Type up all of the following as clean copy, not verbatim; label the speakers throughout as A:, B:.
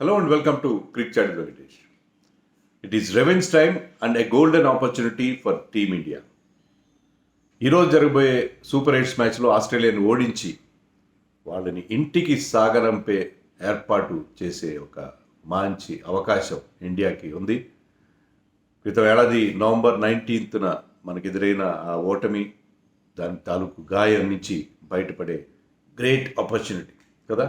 A: Hello and welcome to Cricket Chat with Venkatesh. It is revenge time and a golden opportunity for Team India. ఈరోజు జరగబోయే super 8 మ్యాచ్లో ఆస్ట్రేలియాని ఓడించి వాళ్ళని ఇంటికి సాగరంపే ఏర్పాటు చేసే ఒక మంచి అవకాశం ఇండియాకి ఉంది. క్రితం ఏడాది నవంబర్ 19న మనకు ఎదురైన ఆ ఓటమి, దాని తాలూకు గాయం నుంచి బయటపడే గ్రేట్ ఆపర్చునిటీ కదా.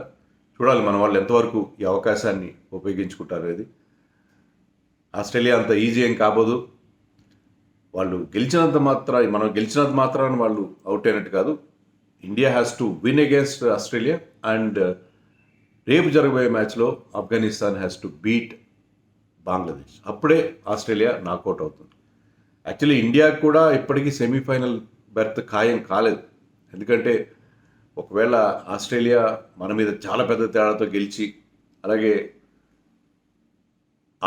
A: చూడాలి మన వాళ్ళు ఎంతవరకు ఈ అవకాశాన్ని ఉపయోగించుకుంటారు. అది ఆస్ట్రేలియా అంత ఈజీ ఏం కాబోదు. వాళ్ళు మనం గెలిచినంత మాత్రాన వాళ్ళు అవుట్ అయినట్టు కాదు. India has to win against Australia and రేపు జరగబోయే మ్యాచ్లో Afghanistan has to beat Bangladesh. అప్పుడే ఆస్ట్రేలియా నాకౌట్ అవుతుంది. యాక్చువల్లీ ఇండియాకు కూడా ఇప్పటికీ సెమీఫైనల్ బెర్త్ ఖాయం కాలేదు. ఎందుకంటే ఒకవేళ ఆస్ట్రేలియా మన మీద చాలా పెద్ద తేడాతో గెలిచి, అలాగే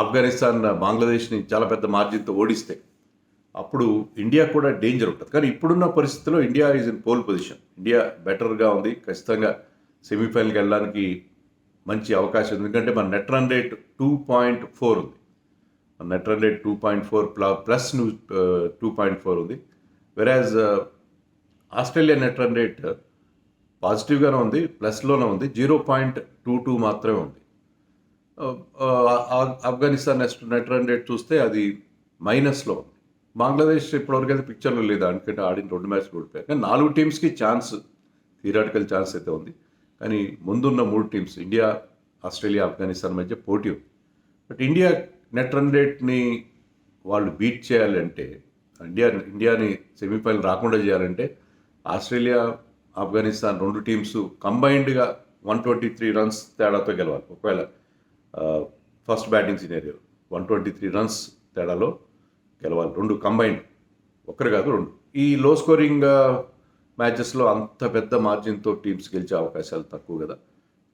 A: ఆఫ్ఘనిస్తాన్ బంగ్లాదేశ్ని చాలా పెద్ద మార్జిన్తో ఓడిస్తే అప్పుడు ఇండియా కూడా డేంజర్ ఉంటుంది. కానీ ఇప్పుడున్న పరిస్థితుల్లో India is in pole position. India బెటర్గా ఉంది. ఖచ్చితంగా సెమీఫైనల్కి వెళ్ళడానికి మంచి అవకాశం ఉంది. ఎందుకంటే మన నెట్ రన్ రేట్ 2.4 ఉంది. మన నెట్ రన్ రేట్ 2.4 ప్లస్ 2.4 ఉంది. వెరాజ్ ఆస్ట్రేలియా నెట్ రన్ రేట్ పాజిటివ్గానే ఉంది, ప్లస్లోనే ఉంది, 0.22 మాత్రమే ఉంది. ఆఫ్ఘనిస్తాన్ నెట్ రన్ రేట్ చూస్తే అది మైనస్లో ఉంది. బంగ్లాదేశ్ ఇప్పటివరకు అయితే పిక్చర్లో లేదు, ఎందుకంటే ఆడిన 2 మ్యాచ్లు ఓడిపోయారు. కానీ 4 టీమ్స్కి ఛాన్స్, థియరాటికల్ ఛాన్స్ అయితే ఉంది. కానీ ముందున్న 3 టీమ్స్ ఇండియా, ఆస్ట్రేలియా, ఆఫ్ఘనిస్తాన్ మధ్య పోటీ ఉంది. బట్ ఇండియా నెట్ రన్ రేట్ని వాళ్ళు బీట్ చేయాలంటే, ఇండియాని సెమీఫైనల్ రాకుండా చేయాలంటే ఆస్ట్రేలియా, ఆఫ్ఘనిస్తాన్ 2 టీమ్స్ కంబైన్డ్గా 123 రన్స్ తేడాతో గెలవాలి. ఒకవేళ ఫస్ట్ బ్యాటింగ్ సినేరియో 123 రన్స్ తేడాలో గెలవాలి. 2 కంబైన్డ్, ఒక్కరు కాదు 2. ఈ లో స్కోరింగ్ మ్యాచెస్లో అంత పెద్ద మార్జిన్తో టీమ్స్ గెలిచే అవకాశాలు తక్కువ కదా.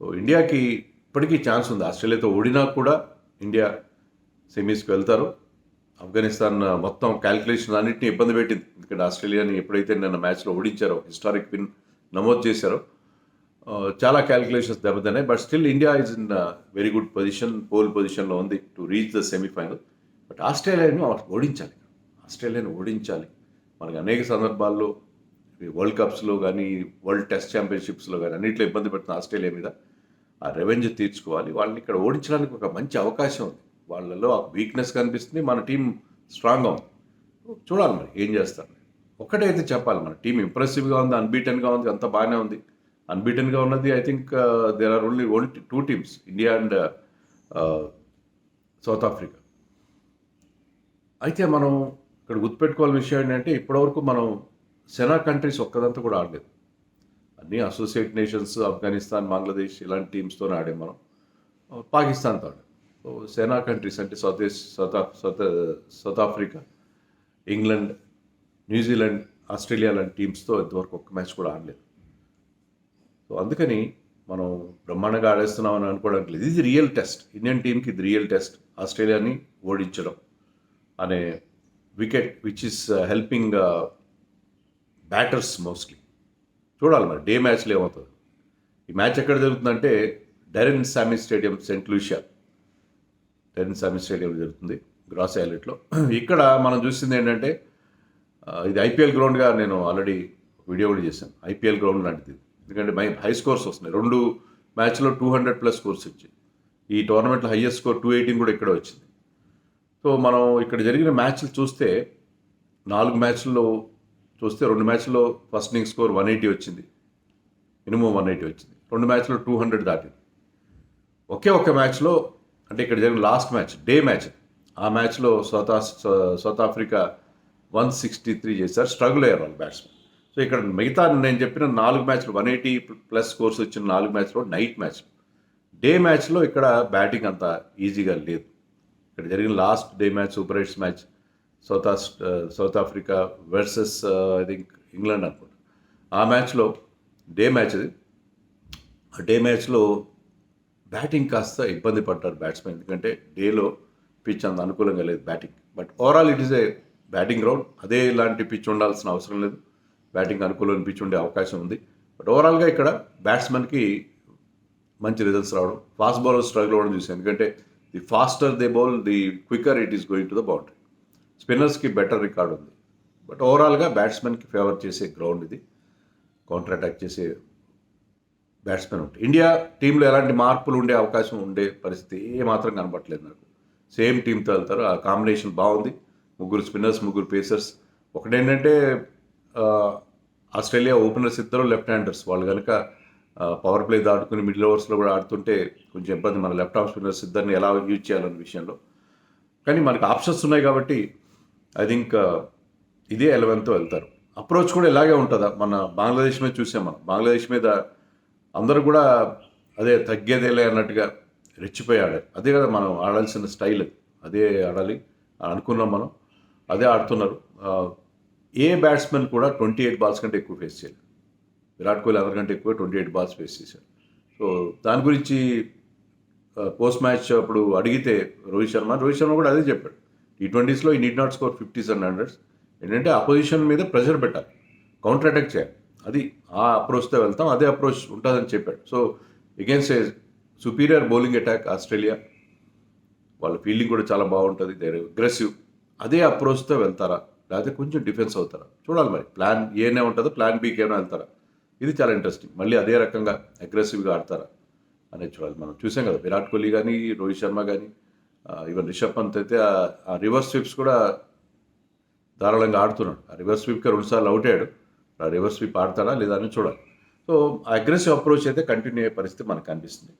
A: సో ఇండియాకి ఇప్పటికీ ఛాన్స్ ఉంది. ఆస్ట్రేలియాతో ఓడినా కూడా ఇండియా సెమీస్కి వెళ్తారు. ఆఫ్ఘనిస్తాన్ మొత్తం క్యాల్కులేషన్ అన్నింటినీ ఇబ్బంది పెట్టింది. ఎందుకంటే ఆస్ట్రేలియాని ఎప్పుడైతే నిన్న మ్యాచ్లో ఓడించారో, హిస్టారిక్ విన్ నమోదు చేశారో, చాలా క్యాల్కులేషన్స్ దెబ్బతిన్నాయి. But still India is in very good position, pole పొజిషన్లో ఉంది to reach the semifinal. But ఆస్ట్రేలియాను ఓడించాలి. మనకి అనేక సందర్భాల్లో వరల్డ్ కప్స్లో కానీ, వరల్డ్ టెస్ట్ ఛాంపియన్షిప్స్లో కానీ అన్నింటిలో ఇబ్బంది పెడుతున్న ఆస్ట్రేలియా మీద ఆ రెవెంజ్ తీర్చుకోవాలి. వాళ్ళని ఇక్కడ ఓడించడానికి ఒక మంచి అవకాశం ఉంది. వాళ్ళలో ఆ వీక్నెస్ కనిపిస్తుంది. మన టీం స్ట్రాంగ్గా ఉంది. చూడాలి మరి ఏం చేస్తారు. ఒక్కటైతే చెప్పాలి, మన టీం ఇంప్రెసివ్గా ఉంది, అన్బీటెన్గా ఉంది, అంత బాగానే ఉంది. అన్బీటెన్గా ఉన్నది I think there are only 2 teams, India and South Africa. అయితే మనం ఇక్కడ గుర్తుపెట్టుకోవాల్సిన విషయం ఏంటంటే, ఇప్పటివరకు మనం సెనా కంట్రీస్ ఒక్కదంతా కూడా ఆడలేదు. అన్నీ అసోసియేట్ నేషన్స్, ఆఫ్ఘనిస్తాన్, బంగ్లాదేశ్ ఇలాంటి టీమ్స్తోనే ఆడాం మనం. పాకిస్తాన్తో ఆడాం. సో సెనా కంట్రీస్ అంటే south Africa, England, New Zealand, Australia లాంటి టీమ్స్తో ఇంతవరకు ఒక్క మ్యాచ్ కూడా ఆడలేదు. సో అందుకని మనం బ్రహ్మాండంగా ఆడేస్తున్నామని అనుకోవడానికి లేదు. ఇది రియల్ టెస్ట్. ఇండియన్ టీంకి ఇది రియల్ టెస్ట్. ఆస్ట్రేలియాని ఓడించడం అనే wicket which is helping batters mostly. చూడాలి మరి డే మ్యాచ్లో ఏమవుతుంది. ఈ మ్యాచ్ ఎక్కడ జరుగుతుందంటే Darren Sammy stadium, Saint Lucia Darren Sammy స్టేడియంలో జరుగుతుంది, గ్రాస్ ఐలెట్లో. ఇక్కడ మనం చూసింది ఏంటంటే, ఇది ఐపీఎల్ గ్రౌండ్గా నేను ఆల్రెడీ వీడియో కూడా చేశాను. ఐపీఎల్ గ్రౌండ్ లాంటిది. ఎందుకంటే హై స్కోర్స్ వస్తున్నాయి. 2 మ్యాచ్లో 200+ స్కోర్స్ వచ్చాయి. ఈ టోర్నమెంట్లో హైయెస్ట్ స్కోర్ 218 కూడా ఇక్కడ వచ్చింది. సో మనం ఇక్కడ జరిగిన మ్యాచ్లు చూస్తే, 4 మ్యాచ్ల్లో చూస్తే 2 మ్యాచ్ల్లో ఫస్ట్ ఇన్నింగ్స్ స్కోర్ 180 వచ్చింది, మినిమం 180 వచ్చింది. 2 మ్యాచ్లో 200 దాటింది. ఒక్క మ్యాచ్లో, అంటే ఇక్కడ జరిగిన లాస్ట్ మ్యాచ్, డే మ్యాచ్, ఆ మ్యాచ్లో సౌత్ ఆఫ్రికా 163 చేశారు. స్ట్రగుల్ అయ్యారు వాళ్ళు బ్యాట్స్మెన్. సో ఇక్కడ మిగతా నేను చెప్పిన 4 మ్యాచ్లు 180+ స్కోర్స్ వచ్చిన 4 మ్యాచ్లో నైట్ మ్యాచ్. డే మ్యాచ్లో ఇక్కడ బ్యాటింగ్ అంత ఈజీగా లేదు. ఇక్కడ జరిగిన last day match, super 8 match, south Africa versus I think England అనుకుంటా. ఆ మ్యాచ్లో డే మ్యాచ్ అది. ఆ డే మ్యాచ్లో బ్యాటింగ్ కాస్త ఇబ్బంది పడ్డారు బ్యాట్స్మెన్. ఎందుకంటే డేలో పిచ్ అంత అనుకూలంగా లేదు batting. But overall it is a batting ground. అదే ఇలాంటి పిచ్ ఉండాల్సిన అవసరం లేదు. బ్యాటింగ్ అనుకూలమైన పిచ్ ఉండే అవకాశం ఉంది. బట్ ఓవరాల్గా ఇక్కడ బ్యాట్స్మెన్కి మంచి రిజల్ట్స్ రావడం, ఫాస్ట్ బౌలర్ స్ట్రగుల్ అవ్వడం చూసాను. ఎందుకంటే the faster they bowl the quicker it is going to the boundary. స్పిన్నర్స్కి బెటర్ రికార్డ్ ఉంది. బట్ ఓవరాల్గా బ్యాట్స్మెన్కి ఫేవర్ చేసే గ్రౌండ్ ఇది. కౌంటర్ అటాక్ చేసే బ్యాట్స్మెన్ ఉంటాయి. ఇండియా టీంలో ఎలాంటి మార్పులు ఉండే అవకాశం ఉండే పరిస్థితి ఏమాత్రం కనబట్టలేదు నాకు. సేమ్ టీంతో వెళ్తారు. ఆ కాంబినేషన్ బాగుంది. ముగ్గురు స్పిన్నర్స్, ముగ్గురు పేసర్స్. ఒకటేంటంటే ఆస్ట్రేలియా ఓపెనర్స్ ఇద్దరు లెఫ్ట్ హ్యాండర్స్. వాళ్ళు కనుక పవర్ ప్లే దాటుకుని మిడిల్ ఓవర్స్లో కూడా ఆడుతుంటే కొంచెం ఇబ్బంది. మన లెఫ్ట్ ఆర్మ్ స్పిన్నర్స్ ఇద్దరిని ఎలా యూజ్ చేయాలనే విషయంలో. కానీ మనకు ఆప్షన్స్ ఉన్నాయి కాబట్టి ఐ థింక్ ఇదే 11తో వెళ్తారు. అప్రోచ్ కూడా ఇలాగే ఉంటుందా? మన బంగ్లాదేశ్ మీద చూసాం. మనం బంగ్లాదేశ్ మీద అందరూ కూడా అదే తగ్గేదేలే అన్నట్టుగా రెచ్చిపోయి ఆడారు. అదే కదా మనం ఆడాల్సిన స్టైల్. అదే ఆడాలి అనుకున్నాం మనం. అదే ఆడుతున్నారు. ఏ బ్యాట్స్మెన్ కూడా 28 బాల్స్ కంటే ఎక్కువ ఫేస్ చేయలేదు. విరాట్ కోహ్లీ అందరికంటే ఎక్కువ 28 బాల్స్ ఫేస్ చేశారు. సో దాని గురించి పోస్ట్ మ్యాచ్ అప్పుడు అడిగితే రోహిత్ శర్మ కూడా అదే చెప్పాడు. T20s ఈ need not score 50s and 100s. ఏంటంటే అపోజిషన్ మీద ప్రెషర్ పెట్టాలి, కౌంటర్ అటాక్ చేయాలి. అది ఆ అప్రోచ్తో వెళ్తాం. అదే అప్రోచ్ ఉంటుందని చెప్పాడు. So against a superior bowling attack Australia. వాళ్ళ ఫీల్డింగ్ కూడా చాలా బాగుంటుంది. They aggressive. అదే అప్రోచ్తో వెళ్తారా, లేకపోతే కొంచెం డిఫెన్స్ అవుతారా చూడాలి. మరి ప్లాన్ ఏనే ఉంటుందో ప్లాన్ బీకి ఏమైనా వెళ్తారా? ఇది చాలా ఇంట్రెస్టింగ్. మళ్ళీ అదే రకంగా అగ్రెసివ్గా ఆడతారా అనేది చూడాలి. మనం చూసాం కదా, విరాట్ కోహ్లీ కానీ, రోహిత్ శర్మ కానీ, ఈవెన్ రిషబ్ పంత్ అయితే ఆ రివర్స్ స్వీప్స్ కూడా ధారాళంగా ఆడుతున్నాడు. ఆ రివర్స్ స్వీప్కి 2 సార్లు అవుట్ అయ్యాడు. ఆ రివర్స్ స్వీప్ ఆడతాడా లేదా అని చూడాలి. సో ఆ అగ్రెసివ్ అప్రోచ్ అయితే కంటిన్యూ అయ్యే పరిస్థితి మనకు కనిపిస్తుంది.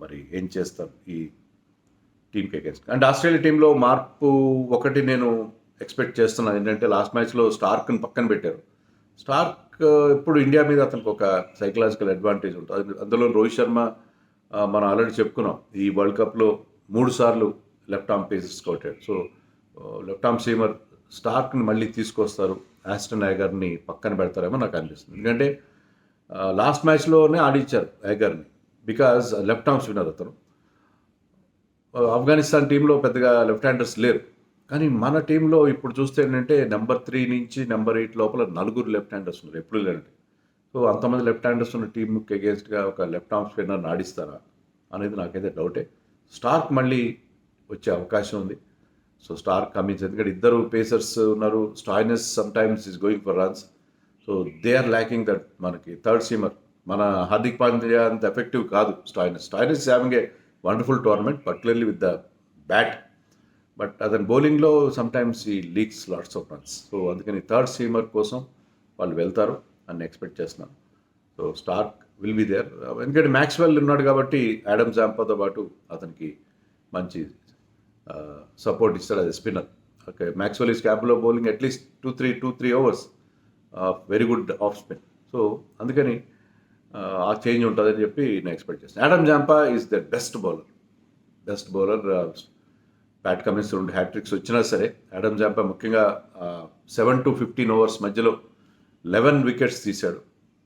A: మరి ఏం చేస్తారు ఈ టీంకి అగేన్స్ట్. అండ్ ఆస్ట్రేలియా టీంలో మార్పు ఒకటి నేను ఎక్స్పెక్ట్ చేస్తున్నాను. ఏంటంటే లాస్ట్ మ్యాచ్లో స్టార్క్ని పక్కన పెట్టారు. స్టార్క్ ఇప్పుడు ఇండియా మీద అతనికి ఒక సైకలాజికల్ అడ్వాంటేజ్ ఉంటుంది. అందులో రోహిత్ శర్మ మనం ఆల్రెడీ చెప్పుకున్నాం, ఈ వరల్డ్ కప్లో 3 సార్లు లెఫ్ట్ ఆర్మ్ పేసెస్ కొట్టాడు. సో లెఫ్ట్ ఆర్మ్ సీమర్ స్టార్క్ని మళ్ళీ తీసుకొస్తారు, ఆస్టన్ యాగర్ని పక్కన పెడతారేమో నాకు అనిపిస్తుంది. ఎందుకంటే లాస్ట్ మ్యాచ్లోనే ఆడిచ్చారు యాగర్ని, బికాజ్ లెఫ్ట్ ఆర్మ్ స్పిన్నర్ అతను. ఆఫ్ఘనిస్తాన్ టీంలో పెద్దగా లెఫ్ట్ హ్యాండర్స్ లేరు. కానీ మన టీంలో ఇప్పుడు చూస్తే ఏంటంటే నెంబర్ 3 నుంచి నెంబర్ 8 లోపల 4 లెఫ్ట్ హ్యాండర్స్ ఉన్నారు. ఎప్పుడు లేదండి. సో అంతమంది లెఫ్ట్ హ్యాండర్స్ ఉన్న టీంకి అగేన్స్ట్గా ఒక లెఫ్ట్ ఆర్మ్ స్పిన్నర్ని ఆడిస్తారా అనేది నాకైతే డౌటే. స్టార్క్ మళ్ళీ వచ్చే అవకాశం ఉంది. సో స్టార్క్ కమిన్స్, ఎందుకంటే ఇద్దరు పేసర్స్ ఉన్నారు. Stoinis sometimes is going for runs. So they are lacking that. మనకి థర్డ్ సీమర్ మన హార్దిక్ పాండ్యా అంత ఎఫెక్టివ్ కాదు Stoinis is having a wonderful tournament, particularly with the bat. But అతని బౌలింగ్లో sometimes he leaks lots of runs. So అందుకని third seamer కోసం వాళ్ళు వెళ్తారు అని ఎక్స్పెక్ట్ చేస్తున్నాను. So Starc will be there. ఎందుకంటే మ్యాక్స్వెల్ ఉన్నాడు కాబట్టి యాడమ్ జాంపాతో పాటు అతనికి మంచి సపోర్ట్ ఇస్తాడు. అది spinner. Okay, Maxwell is capable of bowling at least 2-3 overs very good of spin. So అందుకని ఆ చేంజ్ ఉంటుందని చెప్పి నేను ఎక్స్పెక్ట్ చేస్తాను. Adam Zampa is the best bowler. Pat Cummins 2 hat-tricks వచ్చినా సరే యాడమ్ జాంపా ముఖ్యంగా 7 to 15 ఓవర్స్ మధ్యలో 11 వికెట్స్ తీశాడు.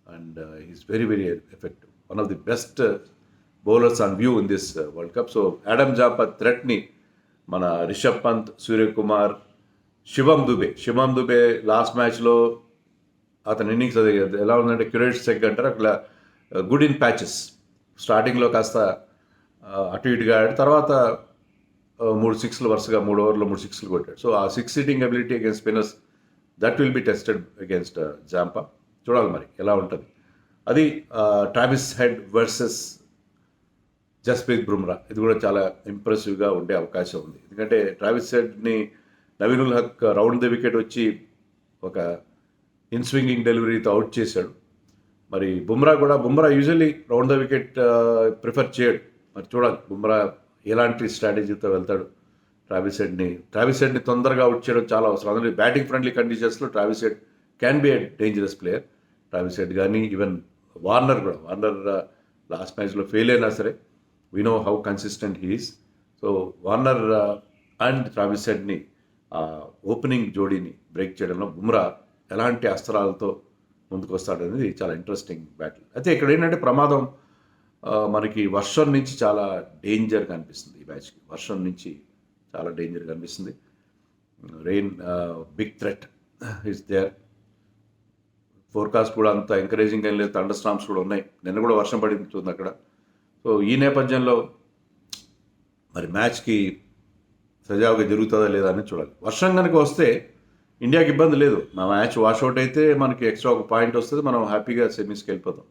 A: And is very very effective. One of the best bowlers on view in this world cup. So Adam Zampa థ్రెట్ని మన Rishabh Pant, Suryakumar, Shivam Dube last మ్యాచ్లో అతని innings అది ఎలా ఉందంటే క్యూరేట్ సెగ్ అంటారు, అట్లా గుడ్ ఇన్ ప్యాచెస్. స్టార్టింగ్లో కాస్త అటు ఇటుగా ఆడి తర్వాత 3 సిక్స్లు వరుసగా 3 ఓవర్లో 3 సిక్స్లు కొట్టాడు. సో ఆ 6 hitting ability against spinners that will be tested against Zampa. చూడాలి మరి ఎలా ఉంటుంది. అది Travis Head versus Jasprit Bumrah. ఇది కూడా చాలా ఇంప్రెసివ్గా ఉండే అవకాశం ఉంది. ఎందుకంటే ట్రావిస్ హెడ్ని Naveen ul Haq round the wicket వచ్చి ఒక ఇన్ స్వింగింగ్ డెలివరీతో అవుట్ చేశాడు. మరి Bumrah usually round the wicket prefer చేయడు. మరి చూడాలి బుమ్రా ఎలాంటి స్ట్రాటజీతో వెళ్తాడు. ట్రావిస్ హెడ్ని తొందరగా అవుట్ చేయడం చాలా అవసరం. అందులో బ్యాటింగ్ ఫ్రెండ్లీ కండిషన్స్లో Travis Head can be a dangerous player. Travis Head కానీ ఈవెన్ వార్నర్ లాస్ట్ మ్యాచ్లో ఫెయిల్ అయినా సరే we know how consistent he is. So Warner and Travis హెడ్ని ఓపెనింగ్ జోడీని బ్రేక్ చేయడంలో బుమ్రా ఎలాంటి అస్త్రాలతో ముందుకు వస్తాడనేది చాలా ఇంట్రెస్టింగ్ బ్యాటిల్. అయితే ఇక్కడ ఏంటంటే ప్రమాదం మనకి వర్షం నుంచి చాలా డేంజర్గా అనిపిస్తుంది. ఈ మ్యాచ్కి వర్షం నుంచి చాలా డేంజర్గా అనిపిస్తుంది. Rain big threat is there. Forecast కూడా అంత ఎంకరేజింగ్ ఏం లేదు. థండర్ స్టార్మ్స్ కూడా ఉన్నాయి. నిన్న కూడా వర్షం పడింది అక్కడ. సో ఈ నేపథ్యంలో మరి మ్యాచ్కి సజావుగా జరుగుతుందా లేదా అని చూడాలి. వర్షం కనుక వస్తే ఇండియాకి ఇబ్బంది లేదు. మా మ్యాచ్ వాషౌట్ అయితే మనకి ఎక్స్ట్రా ఒక పాయింట్ వస్తుంది, మనం హ్యాపీగా సెమీస్కి వెళ్ళిపోతాం.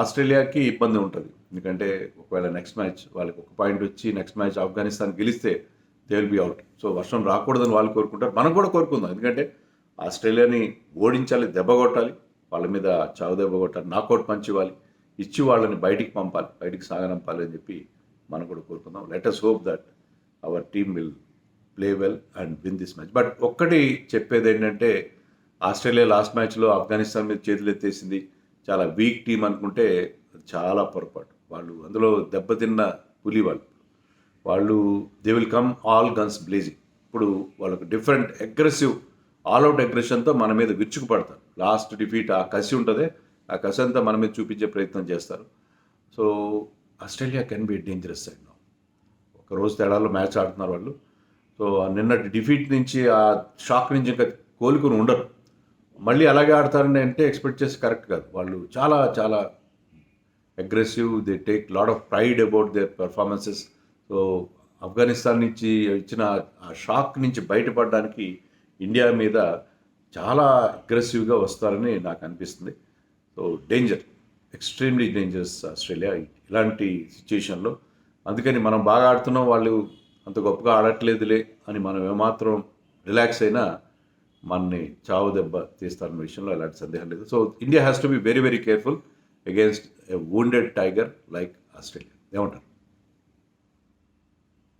A: ఆస్ట్రేలియాకి ఇబ్బంది ఉంటుంది, ఎందుకంటే ఒకవేళ నెక్స్ట్ మ్యాచ్ వాళ్ళకి ఒక పాయింట్ వచ్చి నెక్స్ట్ మ్యాచ్ ఆఫ్ఘనిస్తాన్ గెలిస్తే they will be out. So వర్షం రాకూడదని వాళ్ళు కోరుకుంటారు, మనం కూడా కోరుకుందాం. ఎందుకంటే ఆస్ట్రేలియాని ఓడించాలి, దెబ్బ కొట్టాలి, వాళ్ళ మీద చావు దెబ్బ కొట్టాలి, నాకౌట్ పంచ్ ఇవ్వాలి, ఇచ్చి వాళ్ళని బయటికి పంపాలి, బయటికి సాగనంపాలి అని చెప్పి మనం కూడా కోరుకుందాం. Let us hope that our team will play well and win this match. But ఒక్కటి చెప్పేది ఏంటంటే, ఆస్ట్రేలియా లాస్ట్ మ్యాచ్లో ఆఫ్ఘనిస్తాన్ మీద చేతులు ఎత్తేసింది, చాలా వీక్ టీం అనుకుంటే చాలా పొరపాటు. వాళ్ళు అందులో దెబ్బతిన్న పులి వాళ్ళు they will come all guns blazing. ఇప్పుడు వాళ్ళకు డిఫరెంట్ అగ్రెసివ్ ఆల్అవుట్ అగ్రెషన్తో మన మీద విరుచుకుపడతారు. లాస్ట్ డిఫీట్ ఆ కసి ఉంటుంది, ఆ కసి అంతా మన మీద చూపించే ప్రయత్నం చేస్తారు. So Australia can be dangerous side. ఒక రోజు తేడాలో మ్యాచ్ ఆడుతున్నారు వాళ్ళు. సో నిన్నటి డిఫీట్ నుంచి, ఆ షాక్ నుంచి ఇంకా కోలుకుని ఉండరు. మళ్ళీ అలాగే ఆడతారని అంటే ఎక్స్పెక్ట్ చేసి కరెక్ట్ కాదు. వాళ్ళు చాలా చాలా aggressive, they take lot of pride about their performances. So Afghanistan నుంచి ఇచ్చిన ఆ షాక్ నుంచి బయటపడడానికి ఇండియా మీద చాలా అగ్రెసివ్గా వస్తారని నాకు అనిపిస్తుంది. So danger, extremely dangerous Australia ఇలాంటి సిచ్యుయేషన్లో. అందుకని మనం బాగా ఆడుతున్నాం, వాళ్ళు అంత గొప్పగా ఆడట్లేదులే అని మనం ఏమాత్రం రిలాక్స్ అయినా మనని చావు దెబ్బ తీస్తారన్న విషయంలో ఎలాంటి సందేహం లేదు. So India has to be very very careful against a wounded tiger like Australia. ఏమంటారు?